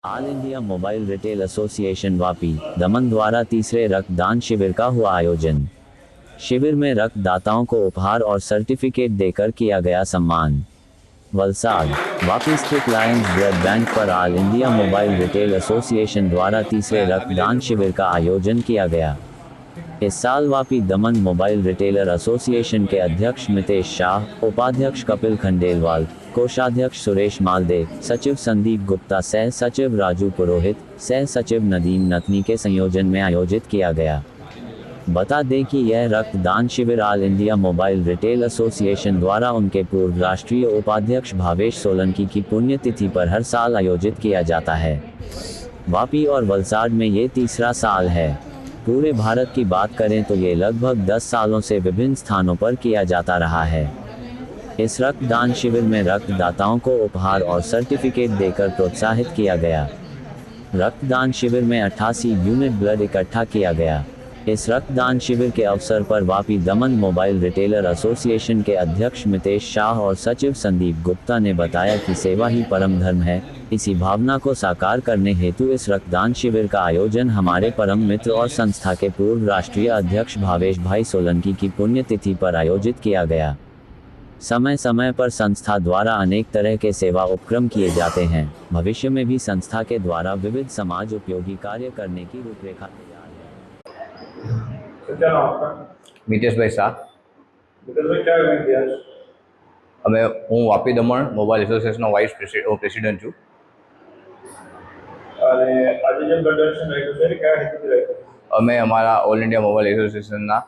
All India mobile retail association Vapi दमन द्वारा तीसरे रक्तदान शिविर का हुआ आयोजन। शिविर में रक्तदाताओं को उपहार और सर्टिफिकेट देकर किया गया सम्मान। वलसाड वापी स्थित लायंस ब्लड बैंक पर all India mobile retail association द्वारा तीसरे रक्तदान शिविर का आयोजन किया गया। इस साल वापी दमन मोबाइल रिटेलर एसोसिएशन के अध्यक्ष मितेश शाह, उपाध्यक्ष कपिल खंडेलवाल, कोषाध्यक्ष सुरेश मालदे, सचिव संदीप गुप्ता, सह सचिव राजू पुरोहित, सह सचिव नदीम नथनी के संयोजन में आयोजित किया गया। बता दें कि यह रक्तदान शिविर all India mobile retail association द्वारा उनके पूर्व राष्ट्रीय उपाध्यक्ष भावेश सोलंकी की पुण्यतिथि पर हर साल आयोजित किया जाता है। वापी और वलसाड में ये तीसरा साल है। पूरे भारत की बात करें तो ये लगभग 10 सालों से विभिन्न स्थानों पर किया जाता रहा है। इस रक्तदान शिविर में रक्तदाताओं को उपहार और सर्टिफिकेट देकर प्रोत्साहित किया गया। रक्तदान शिविर में 88 यूनिट ब्लड इकट्ठा किया गया। इस रक्तदान शिविर के अवसर पर वापी दमन मोबाइल रिटेलर एसोसिएशन के अध्यक्ष मितेश शाह और सचिव संदीप गुप्ता ने बताया कि सेवा ही परम धर्म है। इसी भावना को साकार करने हेतु इस रक्तदान शिविर का आयोजन हमारे परम मित्र और संस्था के पूर्व राष्ट्रीय अध्यक्ष भावेश भाई सोलंकी की पुण्यतिथि पर आयोजित किया गया। समय समय पर संस्था द्वारा अनेक तरह के सेवा उपक्रम किए जाते हैं। भविष्य में भी संस्था के द्वारा विविध समाज उपयोगी कार्य करने की रूपरेखा तैयार है। મિતેશભાઈ શાહ, क्या इवेंट किया है? હું વાપી દમણ મોબાઈલ એસોસિએશનનો વાઇસ પ્રેસિડેન્ટ છું. અને આજે જે બ્લડ ડોનેશન રાખ્યું છે કયા હેતુથી રાખ્યું? અમે અમારા ઓલ ઇન્ડિયા મોબાઈલ એસોસિએશનના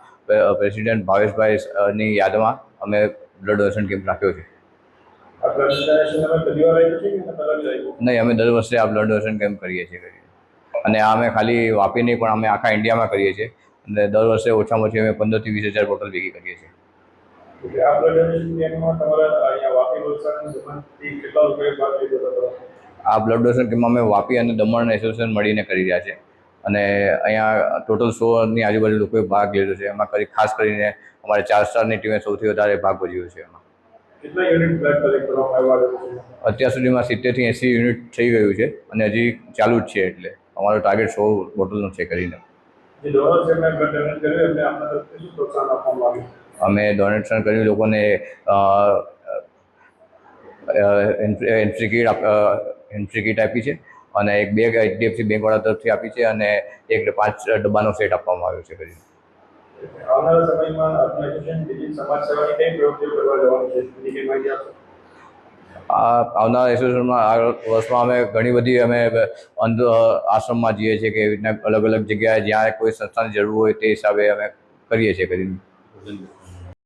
પ્રેસિડેન્ટ ભાવેશભાઈની યાદમાં અમે બ્લડ ડોનેશન કેમ્પ રાખ્યો છે. આ બ્લડ ડોનેશન તમે પહેલી વાર રાખ્યું છે કે પહેલા બી રાખ્યું? નહીં, અમે દર વર્ષે આ બ્લડ ડોનેશન કેમ્પ કરીએ છીએ. અને આ અમે ખાલી વાપી નહીં પણ અમે આખા ઇન્ડિયામાં કરીએ છીએ. અને દર વર્ષે ઓછામાં ઓછી અમે 15 થી 20 હજાર બોટલ ભેગી કરીએ છીએ. આ બ્લડ ડોનેશન કેમ્પમાં તમારા અહીંયા વાપી વલસાડની દમણથી કેટલા લોકોએ ભાગ લીધો હતો? આ બ્લડ ડોનેશન કેમ્પમાં અમે વાપી અને દમણ એસોસિએશન મળીને કરી રહ્યા છે. અને અહીંયા ટોટલ 100ની આજુબાજુ લોકોએ ભાગ લીધો છે. એમાં ખાસ કરીને અમારે 4 સ્ટારની ટીમે સૌથી વધારે ભાગ ભજવ્યો છે. એમાં કેટલા યુનિટ બ્લડ કલેક્ટ કરવામાં આવ્યા છે? અત્યાર સુધીમાં 70 થી 80 યુનિટ થઈ ગયું છે અને હજી ચાલુ જ છે. એટલે અમારો ટાર્ગેટ 100 બોટલનો છે કરીને. જે ડોનર્સ એમને બ્લડ ડોનેટ કર્યું એમને આપણા તરફથી શું પ્રોત્સાહન આપવામાં આવ્યું? અમે ડોનેશન કર્યું લોકોને એન્ટ્રી કિટ આપી છે અને એક બેગ HDFC બેંકવાળા તરફથી આપી છે અને એક 5 ડબ્બાનો સેટ આપવામાં આવ્યો છે કરીને. આવનારા સમયમાં ઓર્ગેનાઇઝેશન બીજી સમાજ સેવાની કઈ પ્રવૃત્તિઓ કરવા જવાની છે એની કઈ માહિતી આપશો? આવનારા એસોસિએશનમાં આ વર્ષમાં અમે ઘણી બધી અમે આશ્રમમાં જઈએ છીએ કે એવી રીતના અલગ અલગ જગ્યાએ જ્યાં કોઈ સંસ્થાની જરૂર હોય તે હિસાબે અમે કરીએ છીએ કરીને.